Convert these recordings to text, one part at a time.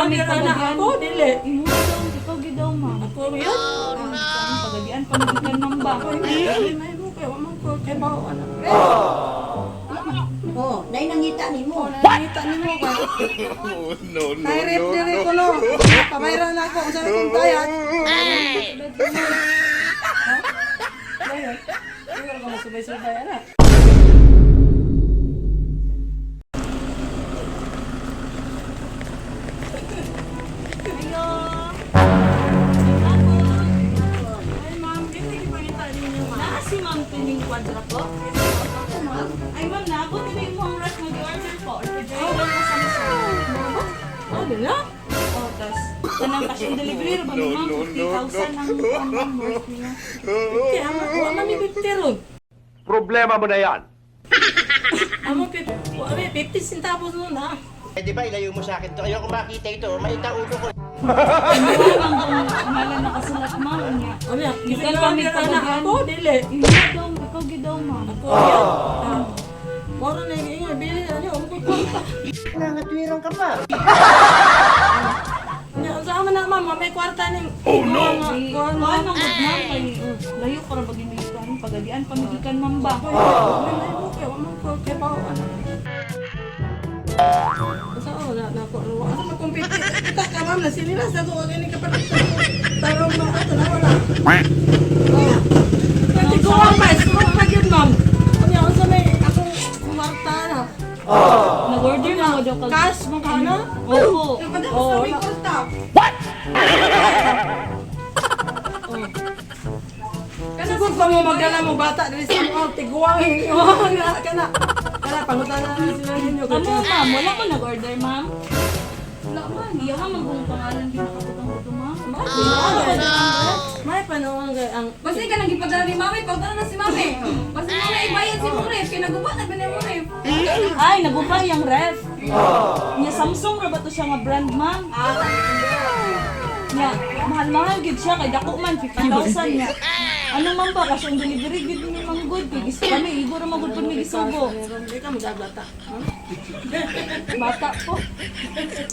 kami na ako, dili. Imo daw, ikaw gid daw ma'am. Ako yun? Pagagian pamagikan ma'am ba? Ay, may mo kayo, amang ko, kay bao, anak. Oh, nay nangita ni mo. Nakita niyo mo ka. No, no, Nairip no, diri no. ko no. Pabayran na ako, kung saan akong tayat. Ayun. Siguro ko masubay-subay, anak. Ay, ma'am, hindi ipangita ninyo, ma'am. Naa si ma'am pining kwadra po. Ay ma'am, naabot na yung mga rush mag-order po. Order na sa misa. Oh, dila? Oh, tas tanang cash on delivery ba No, ma'am? no, no, 50,000 ang worth niya. Kaya, wala man ni 50 ron. Problema mo na yan. Amo 50 centavos nun, ha? Eh, di ba, ilayo mo sa akin to. Ayoko makita ito. Maita ulo ko. Ano ang pangalan nakasulat ma'am niya? Ano yan? Gikan kami na pagagian. ako, dili. Imo daw, ikaw gid daw ma'am. Ako yan. Moro na yung bili na niyo, umay kwarta. Nangatwirang ka pa. Saan man na, ma'am, may kwarta ning. Oh, no. Kuan man gud ma'am kay layo para bagimikan pagagian pamagikan ma'am ba? May mo kayo, amang ko, kay bao, anak. Saan na ako, asa magkumpiti? Kita ka, ma'am, na sinilas na ko, wag ni kapatid ko. Tarong na, ito na, wala. Pati guwang pa, sumang pa yun, ma'am. Kanya, unsa may akong kwarta na. Nag-order na ako daw kag Cash, mo ka na? Opo. Oo, may kwarta. Siguro pa mo magdala mo bata dali sa mga tiguang kana. Kana pangutana na sila ninyo Kamo kasi. ma'am, wala ko nag-order ma'am. Wala man, iya ha man kung pangalan ginakabutang ko ma'am. May panahon kay ang Basta ka nang gipadala ni Mami, pagdala na si Mami. Basta Mami ibayad si mo ref, kinaguba na ba niya mo ref? Ay, nagubay yung ref. Nya Samsung ra ba to siya nga brand ma'am? Nya, mahal-mahal gid siya kay dako man 50,000 nya. Ano man ba kasi ang delivery gid ni Ma'am good kay gis kami igor magud pud mi gisugo. hindi ka magabata. Bata po.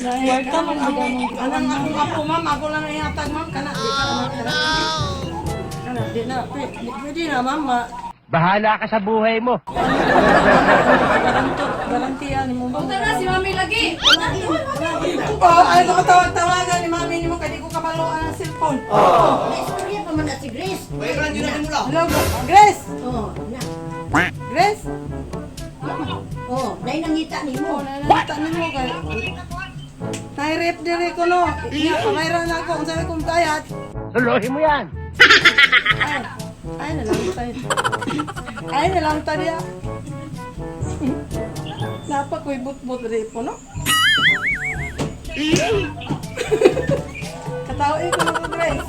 Kwarta man gid ang Anang akong apo ma'am, ako lang ang ihatag ma'am kana di ka na. Kana di na pwede na ma'am. Bahala ka sa buhay mo. Garantiya ni mo ba? Pagdala na si Mami lagi. Oh, ay ko tawag-tawagan ni mami ni mo kay di ko kamaluan ang cellphone. Naistorya pa man na si Grace. Hello, Grace. Oh, na. Grace. Oh, nay nangita ni mo. Nakita ninyo kay Nairip diri ko no. Pamayran na ako kung saan akong tayat. Suluhin mo yan. Ay na lang tayo. Ay na lang tayo. Napa ko'y but-but rin po, no? Katawin ko na Grace.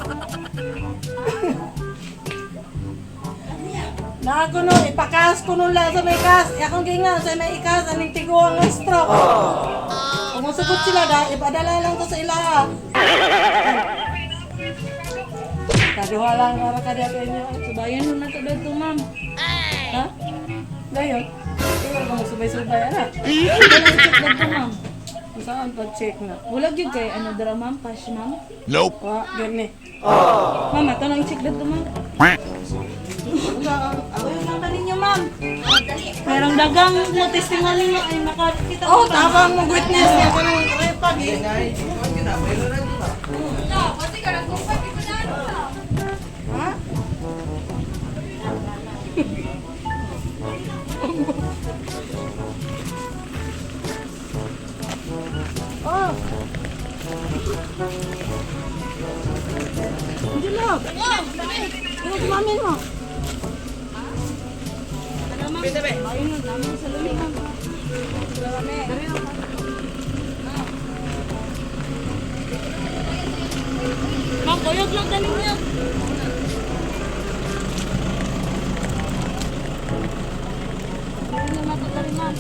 Na ako no, ipakas ko nun lang sa may kas. Akong gingan sa may ikas, aning tiguang ng stroke. Kung masukot sila, ipadala lang to sa ila. Kaduha lang para kadiya kayo. subayan mo na to dito ma'am. Ha? Dayon. Tingnan mo subay-subay ana. Wala check dito ma'am. Saan pag-check na? Wala gyud kay ano dra ma'am, cash ma'am. Nope. Wa, gani. Ma'am, ato lang i-check dito ma'am. Ako yung nata ninyo ma'am. Merong dagang mo testimony mo ay nakakita Oh, ko. tabang mo witness niya ko nung repag eh. No, pati ka nang kumpay ko na ano. Ha? Oh. Hindi lang. Ano kumamin mo? Ayun na, namin sa lumi ma'am. Ma'am, kuyog lang galing niya. Ayun na matutari ma'am.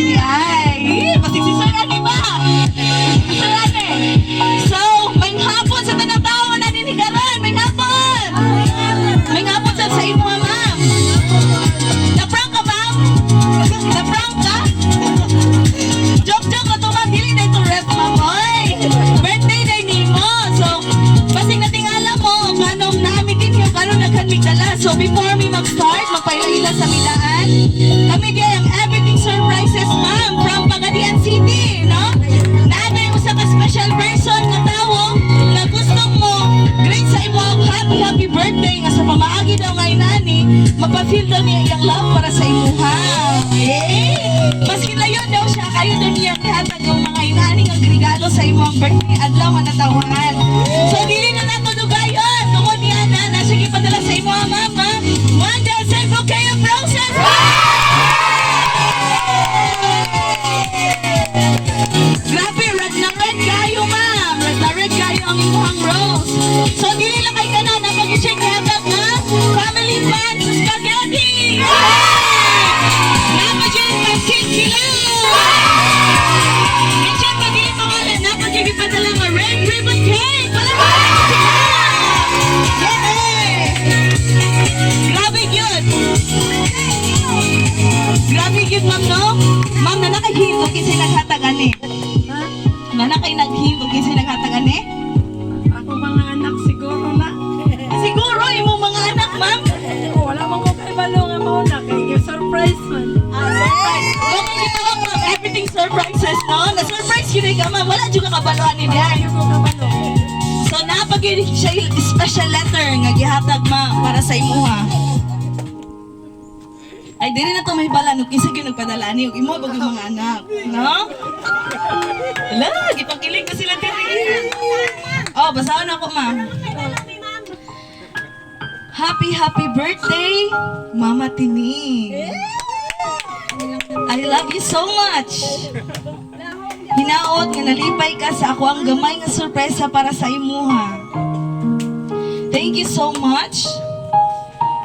ni ay. Pasig si Sir Ani ba? Sir Ani. So, may hapon sa tanang tao na dinikaran. May hapon. May hapon sa imo, ma'am. Na-prank ka, ma'am? Na-prank ka? Joke-joke na to, ma'am. Dili na ito rep, ma'am. Oy, birthday day ni mo. So, pasig natingala mo, kanong namin din yung kanong nagkanmigdala. So, before me mag-start, magpaila-ila sa midaan. Kami di ang everything surprises, ma'am, from Pagadian City, no? Naana yung usa ka special person na tao na gusto mo, great sa imo ang happy birthday nga sa pamaagi daw nga inani, mapafeel daw niya iyang love para sa imuha. Maski layon daw siya, kayo daw niya kihatag ang mga inani nga regalo sa imo ang birthday adlaw nga natawan. So dili na nato dugayon, tungod niya na sige padala sa imo, mama. One dozen bouquet of roses. Grabe, red na red kayo, ma'am. Red na red kayo ang imuhang rose. So, dili lang kay kanan na mag-check hatag na family fans sa spaghetti. Napagin pansit sila. I-check pa dili pangalan. Napagin padala nga red ribbon cake. Palabas sila. Yay! Grabe yun. Grabe yun, ma'am, no? Ma'am, na nakahintog kasi naghatagan eh. Na naghintog kasi naghatagan eh. Ako mga anak siguro na. Siguro, yung mga anak, ma'am. Wala man ko kay balo nga mao na kay surprise man. Surprise. Bakit ginawa ko? Everything surprises, no? Na-surprise yun ka, ma'am. Wala juga kabaluan ni Dad. Ayaw ko kabalo. So, napagin siya yung special letter nga gihatag, ma'am, para sa imuha. Ay, dili na to may bala. Nung kinsa yun nagpadala niyo. Imo, bagay mga anak. No? Wala, gipakilig na sila diri. Oh, basahan ako, ma'am. Happy birthday, Mama Tini. I love you so much. Hinaot nga nalipay ka sa ako ang gamay nga sorpresa para sa imuha. Thank you so much.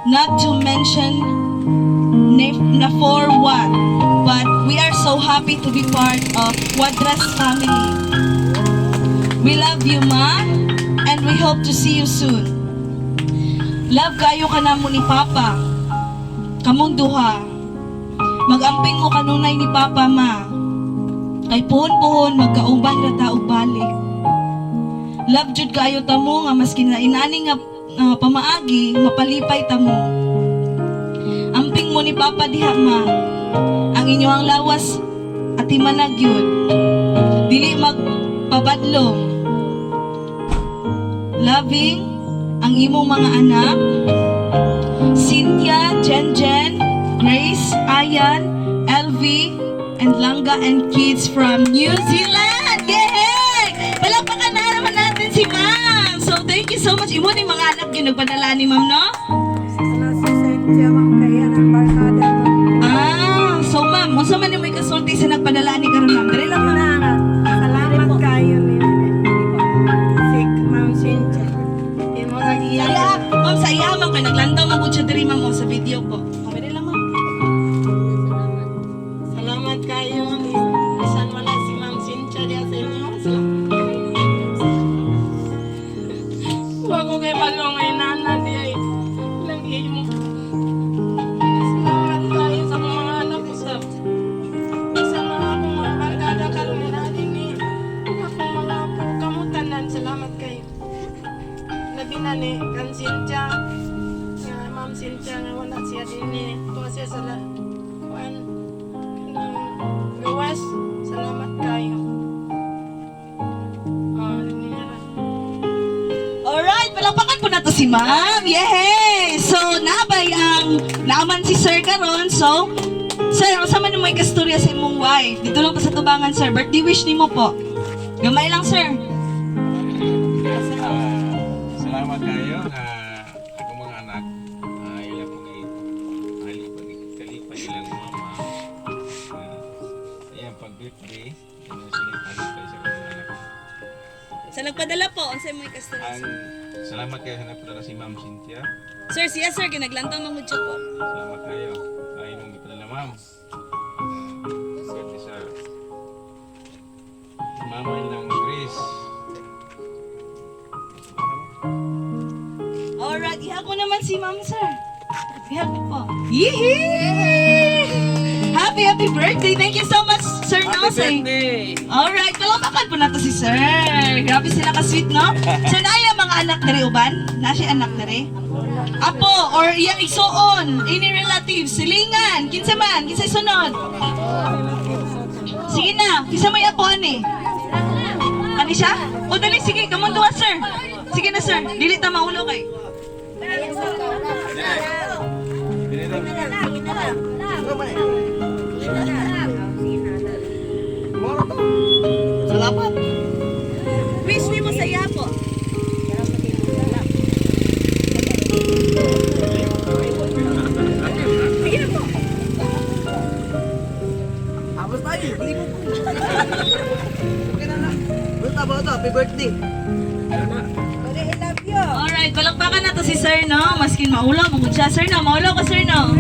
Not to mention na for what, but we are so happy to be part of Quadras family. We love you, Ma, and we hope to see you soon. Love kayo ka na mo ni Papa. Kamong duha. Mag-amping mo kanunay ni Papa, Ma. Kay puhon-puhon, magkauban na taog balik. Love jud kayo tamo nga maski na inani nga pamaagi, mapalipay tamo. Amping mo ni Papa diha, Ma. Ang inyong lawas at imanag yun. Dili magpabadlong. Loving ang imong mga anak, Cynthia, Jenjen, Grace, Ayan, LV, and Langga and kids from New Zealand. Yay! Palakpakan na naman natin si Ma'am. So thank you so much. Imo ni mga anak yun nagpadala ni Ma'am, no? Sana si Cynthia man kaya ng barkada mo. So Ma'am, unsa man yung may kasulti sa nagpadala ni karon, Ma'am? Dali lang, Ma'am. Salamat kayo ni Ma'am Cynthia. Imo na iya. Ma'am, sa iya, Ma'am, kay naglantaw mo siya diri, Ma'am, sa video po. Dali lang, Ma'am. Salamat kayo. Isan man lang si Ma'am Cynthia diya sa inyo. Huwag ko kay balong ay nana diya. Lang imo. Salamat kayo sa mga anak ko sa isa na akong mga barkada karon na ni akong mga kamutan. Salamat kayo. Labi na ni kan Cynthia. Nga Ma'am Cynthia nga wala siya din ni. Tuwa siya sa kuan. Luwas, salamat kayo. Alright, palakpakan po na to si Ma'am. Yay! So, nabay ang naaman si Sir karon. So, Sir, ang sama mo may kasturya sa imong wife. Dito lang pa sa tubangan, Sir. Birthday wish ni mo po. Gamay lang, Sir. Salamat kayo akong mga anak. Ilang po kayo kalipay ilang mama. Ayan, pag-birthday, silip-alipay sa mga anak. Sa nagpadala po, ang sa may kasturya, Ang Sir. salamat kayo sa nagpadala si Ma'am Cynthia. Sir, siya, Sir, ginaglantaw mga hudyo po. Salamat kayo. Ay, nung ipadala, Ma'am. Birthday si ma'am, sir. Happy po. Yee! Happy birthday. Thank you so much, Sir Nosey. Alright, palakpakan po nato si Sir. Grabe sila ka-sweet, no? So, naaya mga anak na rin, uban? Nasi anak na rin? Apo, or iyang igsoon, any relatives, silingan, kinsa man, kinsa sunod. Sige na, kinsa may apo, ani? Ani siya? O, dali, sige, kamon duha, sir. Sige na, sir. Dili ta maulo kay. Salamat. Wish ni mo sa iya po. Tapos tayo. Hindi mo. Okay na. Bata, happy birthday. Alright, palakpakan na to si sir, no? Maskin maulo, mungod siya. Sir, no? Maulo ka, sir, no?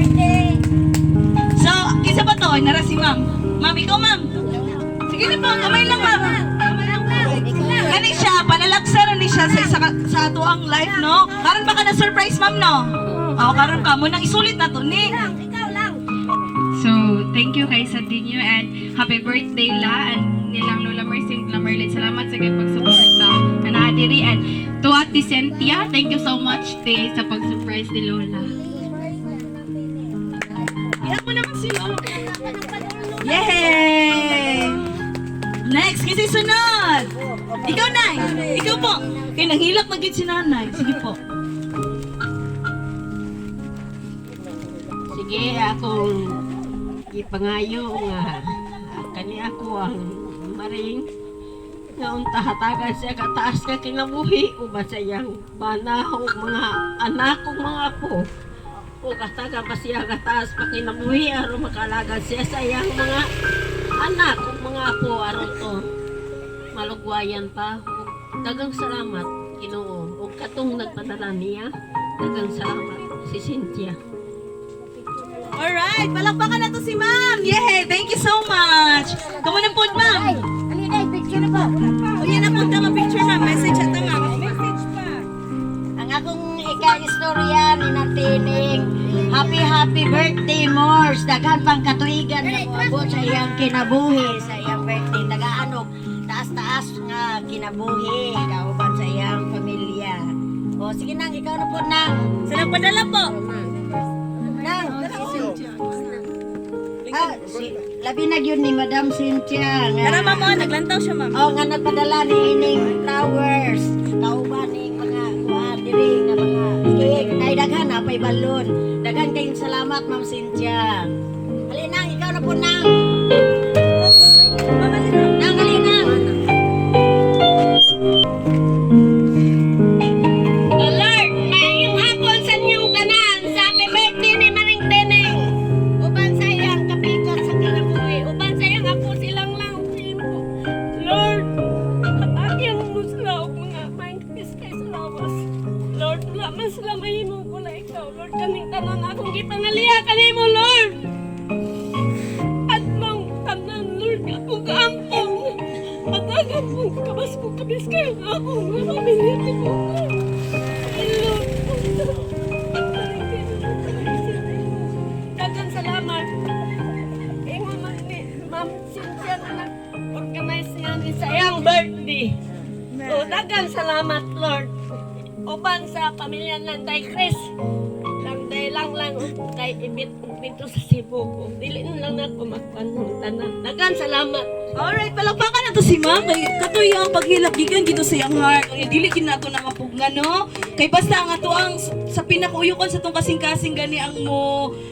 So, isa pa to? Nara si ma'am. Ma'am, ikaw, ma'am. Sige na po, kamay lang, ma'am. Kani siya, panalagsaran ni siya sa ato ang life, no? Karon ba ka na surprise, ma'am, no? Oo, karon ka mo nang isulit na to, ni. So, thank you kay Sardinio and happy birthday la and nilang Lola Mercy and Lola Merlin. Salamat sa kayong pagsuporta na diri and to Ate Cynthia, thank you so much te sa pag-surprise ni Lola. Iyak mo naman si Lola. Yay! Next, kasi sunod. Ikaw, Nay. Ikaw po. Kaya nanghilak na gid si Nanay. Sige po. Sige, akong ipangayo nga kani ako ang maring nga untahatagan siya kataas ka kinabuhi o ba sa iyang bana o mga anak o mga apo o kataga pa siya kataas pa kinabuhi aron makalagan siya sa iyang mga anak o mga apo aron to malugwayan pa o dagang salamat Ginoo o katong nagpadala niya dagang salamat si Cynthia. Alright, palakpakan na to si ma'am. Yay! Thank you so much. Kamu na po, ma'am. Alina, picture na po. O yan na po, tama picture, ma'am. Message at ma'am. Message pa. Ang akong ika-istorya ni Natining, happy birthday, Mors. Daghan pang katuigan na moabot sa iyang kinabuhi, sa iyang birthday. Tagaanog, taas-taas nga kinabuhi, kauban sa iyang pamilya. O, sige nang, ikaw na po nang. Sa nagpadala po. Nang, labi na yun ni Madam Cynthia. Tara, ma'am, oh, naglantaw siya, ma'am. Oh, nga nagpadala ni ining flowers. Kauban ning mga kuan diri nga mga cake. Nay daghan apay balon. Daghan kayong salamat, Ma'am Cynthia. Alinang, ikaw na po nang. Nang, alinang. Lord, mayong hapon sa inyong tanan. Sa happy birthday ni Maring Teneng. Uban sa iyang kapikat sa kinabuhi. Uban sa iyang apo silang lang mo. Lord, atyang mo sila o mga mindfis kay sa lawas. Lord, wala man sila mahimo ko na ikaw. Lord, kaming tanan akong gipangaliha kanimo, Lord. At mang tanan, Lord, akong kaampong. At agad mong kabas ko kabis kayo nga akong mga pamilya ko. Lord, dagang salamat. Ingon man ni Ma'am Cynthia na nag-organize niya ni sa iyang birthday. So, dagang salamat, Lord. Uban sa pamilya ng Day Chris. Day lang kay ibit pinto sa Cebu ko. Dili lang ako magpanong tanan. Dagang salamat. Alright, palakpakan na to si ma'am. Kay katuyo ang paghilak gikan gito sa iyang heart. Kaya dili gid nato nakapugna, no? Kay basta ang ato ang sa pinakuyukan sa tong kasing-kasing gani ang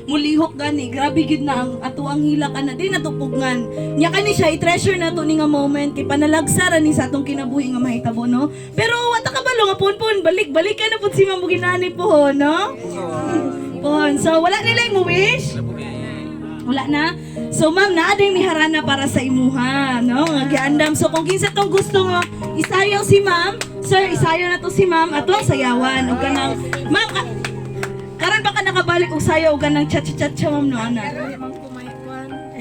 mulihok gani. Grabe gid na ang ato ang hilak ana di nato pugnan. Nya kani siya i-treasure nato ni nga moment kay panalagsaran ni sa atong kinabuhi nga mahitabo, no? Pero wata ka balo nga pon balik ka na pud si ma'am ginani po, no? Pon. So wala nila mo wish? Wala na. So ma'am, naaday mi harana para sa imuha, no? Nga giandam. So kung kinsa tong gusto nga isayaw si ma'am, sir, isayaw na to si ma'am ato ang sayawan ug kanang ma'am karon ba ka nakabalik og sayaw ug kanang cha-cha-cha ma'am no ana.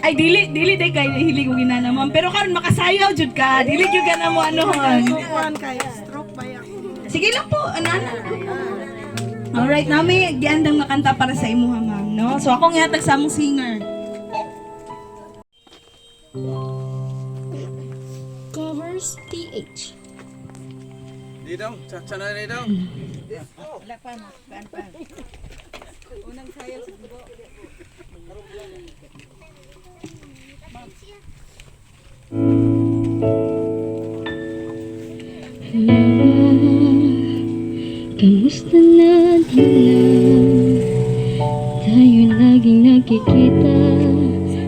Ay dili day kay hilig og ginana ma'am, pero karon makasayaw jud ka. Dili jud ka na mo anohon. Kuan kay stroke ba yan? Sige lang po, anana. Alright, nami giandang makanta para sa imuha, ma'am, no? So akong ihatag sa among singer. Covers PH. Didong, sana didong. Kamusta na din tayo laging nakikita,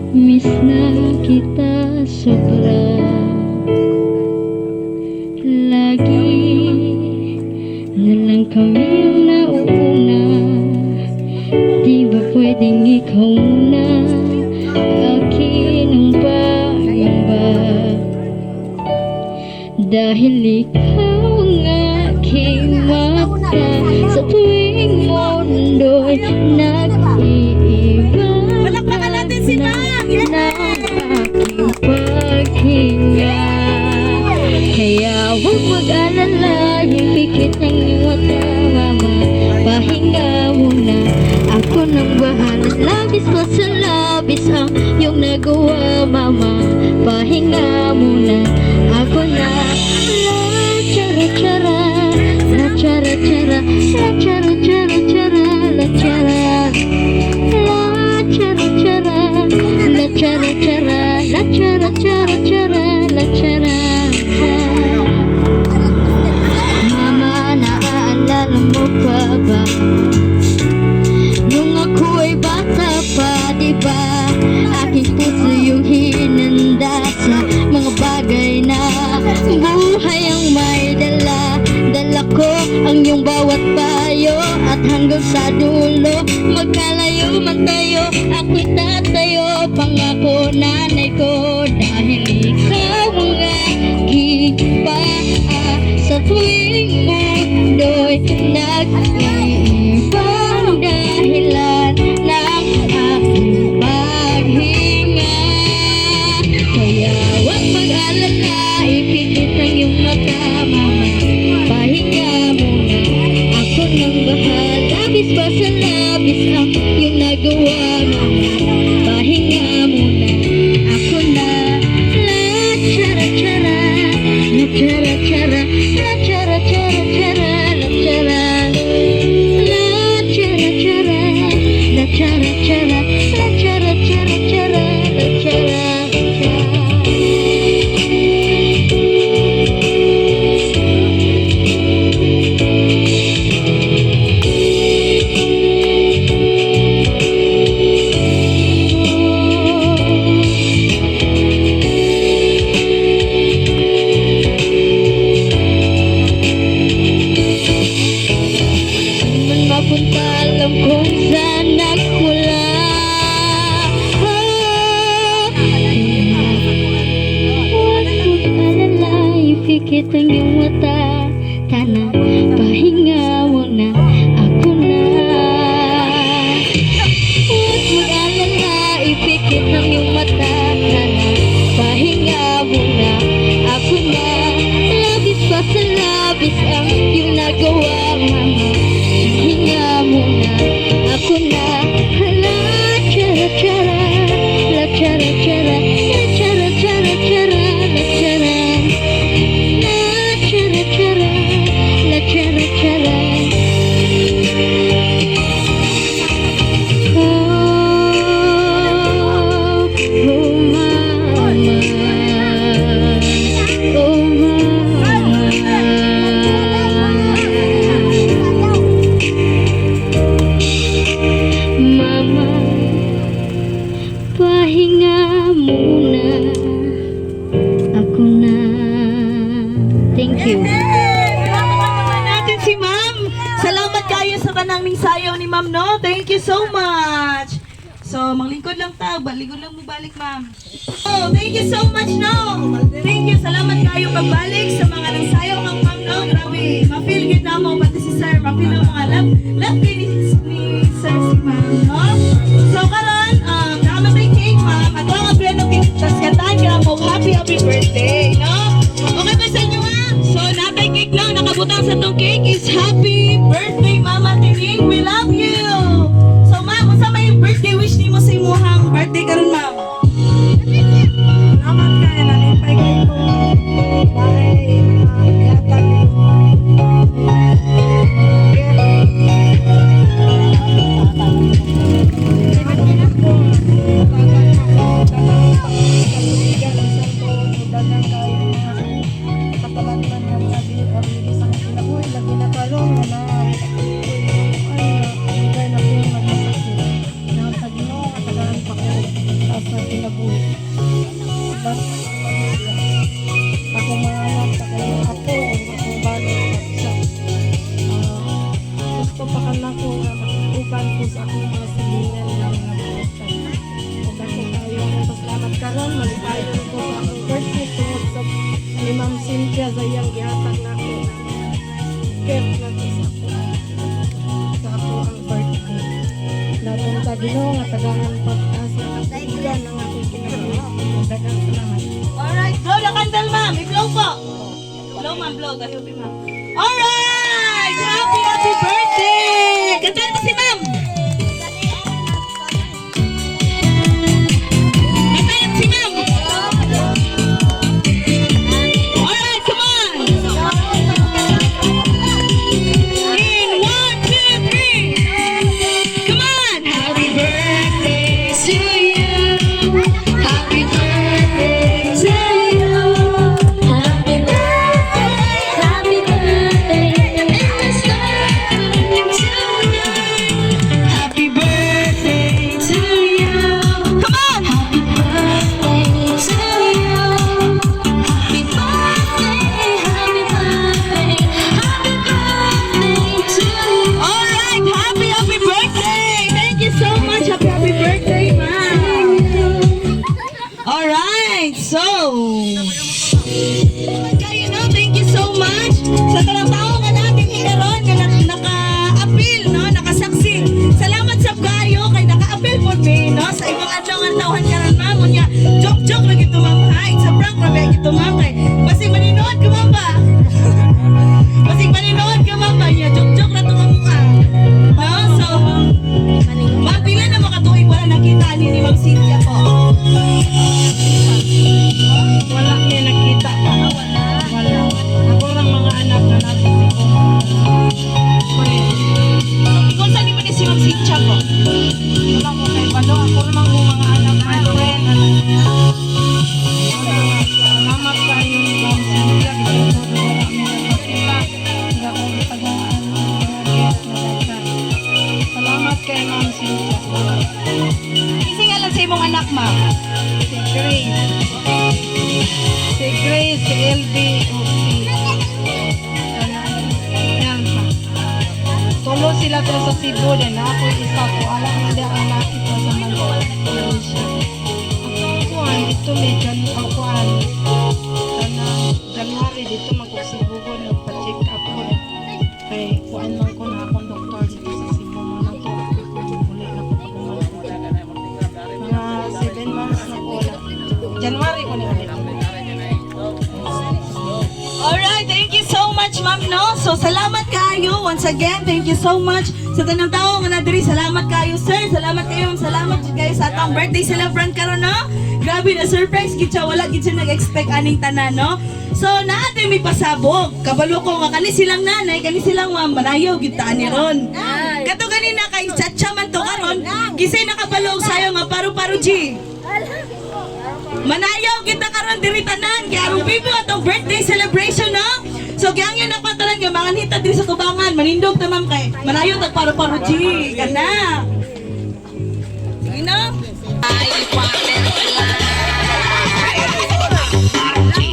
miss na kita sobra. Lagi na lang kami ang nauuna, di ba pwedeng ikaw muna, akin ang pangamba. Dahil ikaw ang aking mata, sa tuwing mundo'y nag-iiba. Palakpakan natin si Ma'am! Ng aking paghinga. Kaya huwag mag-alala, yung pikit ng iyong mata, mama. Pahinga muna, ako nang bahala. Labis pa sa labis ang iyong nagawa, mama. Pahinga muna, ako na. La chara chara, la chara chara, la chara chara chara, la chara. La chara chara, la chara chara, la chara chara chara, la chara. Mama, naaalala mo pa ba? Nung ako ay bata pa, di ba? Aking puso yung hinanda sa mga bagay na buhay ang may dala. Dala ko ang iyong bawat payo, at hanggang sa dulo magkalayo man tayo, ako'y tatayo. Pangako nanay ko, dahil ikaw ang aking paa, sa tuwing mundo'y nag-iibang dahilan ng aking paghinga. Kaya huwag mag-alala, ipikit ang iyong mata, mama. Pahinga muna, ako nang bahal. Labis pa sa labis ang iyong nagawa, mama. Pahinga muna, ako na. La chara chara, la chara chara, la chara chara chara, la chara. La chara chara, la chara chara, la chara chara chara, la chara. Man mapunta, alam kung saan nagmula. Huwag mag-alala, ipikit ang iyong mata, tana, pahinga muna, ako na. Huwag mag-alala, ipikit ang iyong mata, tana, pahinga muna, ako na. Labis pa sa labis ang iyong nagawa, mama. Pahinga muna, ako na. La chara chara, la chara chara, la chara chara chara, la chara. La chara chara, la chara chara. Oh, oh mama, oh mama, pahinga muna, ako na. Thank you. Palakpakan natin si Ma'am. Salamat kayo sa kanang sayaw ni Ma'am, no? Thank you so much. So, manglingkod lang ta, balikod lang mo balik, Ma'am. Oh, thank you so much, no? Thank you, salamat kayo pagbalik sa mga nagsayaw ng Ma'am, no? Grabe, ma-feel good na mo, pati si Sir, ma-feel ang mga love ni Sir si Ma'am, no? So, karon, nakamatay cake, Ma'am. At ang apreno cake, tas kantaan ka mo, happy birthday, no? Okay ba sa inyo, ha? So, natay cake lang, nakabutang sa tong cake is happy birthday, Mama Tining. Yan ang akong kinabuhi. Daghang salamat. Alright, blow the candle, ma'am. I-blow po. Blow, ma'am, blow. Gahiyopi, ma'am. Alright! Happy birthday! Kantahan mo si ma'am. Kantahan si ma'am. Alright, come on. In 1, 2, 3. Come on. Happy birthday to you. Happy birthday to you. Happy birthday, it's starting tonight. Happy birthday to you. Come on. Happy birthday to you. Happy birthday, happy birthday, happy birthday to you. All right. Happy birthday. Thank you so much. Happy birthday, ma'am. All right. So, kayo no, thank you so much sa tanang tao nga natin ikaroon nga naka-appeal, no, nakasaksi. Salamat sa kayo kay naka-appeal po me, no, sa ibang adlaw nga tawhan karon ma'am unya. Joke lagi to ma'am. Hi, sa prank ra ba gito ma'am kay basig maninood ka ma'am ba? Basig maninood ka ma'am ba? Ya joke ra to ma'am. Ha, so ma'am, pila na makatuig wala nakita ni Ma'am Cynthia po. Wala niya nakita pa. Wala. Ako lang mga anak na natin ko. Kung saan ni si Ma'am Cynthia po? Wala ko kay Balo. Ako lang ko mga anak na rin. Salamat kayo ni Ma'am Cynthia. Salamat kay Ma'am Cynthia. Isingalan sa imong anak, ma'am. Si Grace. Si Grace, si LB, o si Elsa. Tulo sila pero sa Cebu din. Ako isa ko. Alam mo din ang nakita sa Malaysia. Ang kuhan, dito may kuhan. January dito mag-Cebu ko. Nagpa-check up ko. Kay kuhan man ko na akong doktor dito sa Cebu. Mga to. Uli na ko pag mga 7 months na ko. January ko na ulit. Alright, thank you so much, ma'am, no? So, salamat kayo. Once again, thank you so much sa tanang tao nga nadiri. Salamat kayo, sir. Salamat kayo, ma'am. Salamat kayo sa atong birthday celebrant karon, no? Grabe na surprise kitsa. Wala kitsa nag-expect aning tanan, no? So, naate may pasabog. Kabalo ko nga kani silang nanay, kani silang ma'am, manayaw kita ni ron. Kato ganina kay Chacha man to karon, gisay nakabalog sayo nga paru-paru G. Manayaw kita karon diri tanan kay aron bibo atong birthday celebration, no? So gyangyo na patalan nga mga nita diri sa tubangan, manindog ta ma'am kay manayaw tag paru-paru G kana. Sige na.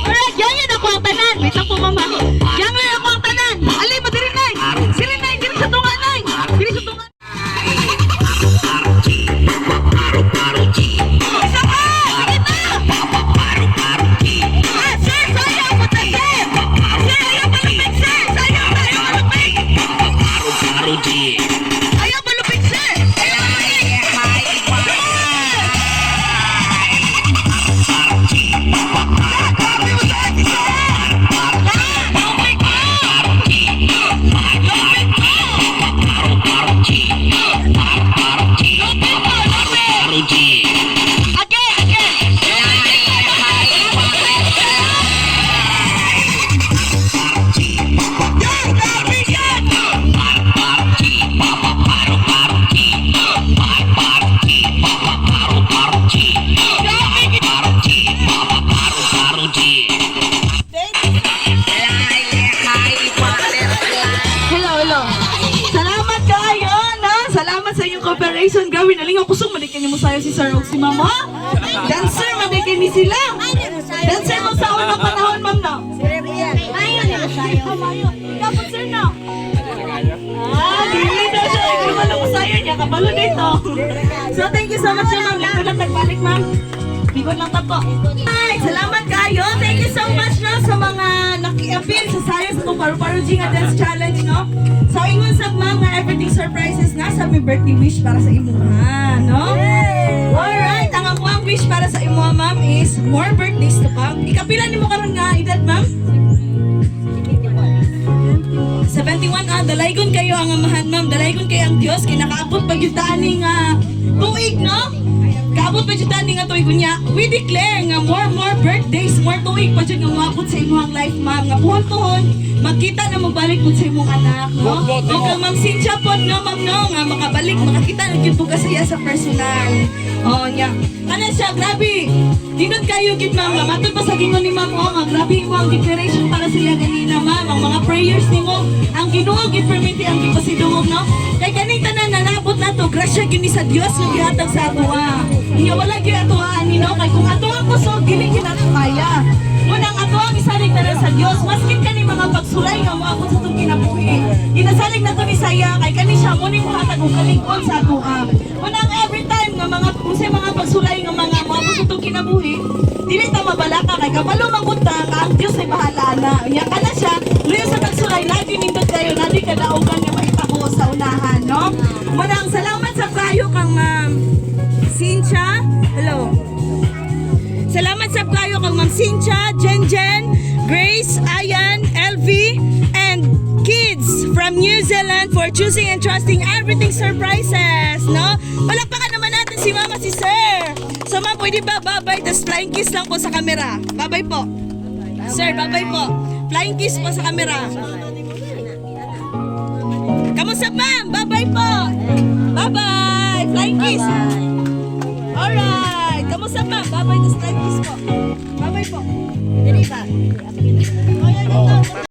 Alright, gyangyo na ko ang tanan. Wait lang po mama. Gyangyo na ko ang tanan. Ali mo diri nay. Sili nay diri sa tunga nay. Diri sa tunga. Isa pa! Sige na! Ah, sir, sayang po ta, sir! Sir, ayaw malupit, sir! Sayang na, ayaw malupit! Ayaw malupit, sir! Ayaw malupit! Hello. Salamat kayo, no? Salamat sa inyong cooperation. Gawin na lingaw kusog madikin mo sayo si Sir og si Mama. Dancer madikin ni sila. Dancer mo sa unang panahon, ma'am, no? Kapag sir, no? Dili na siya. Kabalo mo sayo niya. Kabalo dito. So, thank you so much, ma'am. Lingkod lang nagbalik, ma'am. Lingkod lang tapo. Ay, salamat kayo. Thank you so much, no? Sa mga naki-appeal sa sayo sa itong paru-paru G nga dance challenge, no? So, ingon sa mga everything surprises na sa may birthday wish para sa imuha, no? Alright. ma'am, is more birthdays to come. Ikapila ni mo karon nga edad, ma'am? 71 dalaygon kayo ang amahan, ma'am. Dalaygon kayo ang Dios kay nakaabot pa gyud tani nga tuig, no? Kaabot pa gyud tani nga tuig unya. We declare nga more birthdays, more tuig pa gyud nga moabot sa imong life, ma'am. Nga puhon magkita na mabalik pud sa imong anak, no? O kang Ma'am Cynthia pod, no, ma'am, no, nga makabalik, makakita na gyud pud kasaya sa personal. Oh, nya. Kana siya, grabe. Dinod kayo gid, ma'am. Matod pa sa gingon ni ma'am, nga grabe mo ang declaration para sa iya ganina, ma'am. Ang mga prayers nimo, ang Ginoo gid permiti ang gipasidungog, no? Kay kaning tanan na naabot nato, grasya gid ni sa Dios nga gihatag sa atoa. Nya wala gyud atoaan ni, no? Kay kung atoa ko so dili gyud nato kaya. Munang atoang isalig na sa Dios, maskin kani mga pagsulay nga moabot sa itong kinabuhi. Ginasalig na to ni saya kay kani siya mo ni muhatag og kalingkod sa atoa. Munang every time nga mga usay mga pagsulay nga mga moabot sa itong kinabuhi, dili ta mabalaka kay kabalo mangunta ka ang Dios ay bahala na. Nya kana siya, luyo sa pagsulay lagi nindot kayo, nadi kadaugan nga mahitabo sa unahan, no? Munang salamat sa kayo kang Ma'am Cynthia. Hello. Salamat sa kayo kang Ma'am Cynthia, Jen, Grace, Ayan, LV, and kids from New Zealand for choosing and trusting everything surprises, no? Palakpakan naman natin si Mama, si Sir. So, ma'am, pwede ba babay? Tapos flying kiss lang po sa camera. Babay po. Sir, babay po. Flying kiss po sa camera. Kamusta, ma'am? Babay po. Bye-bye. Flying kiss. Alright. Kamusta, ma'am? Babay, tapos flying kiss po. Babay po.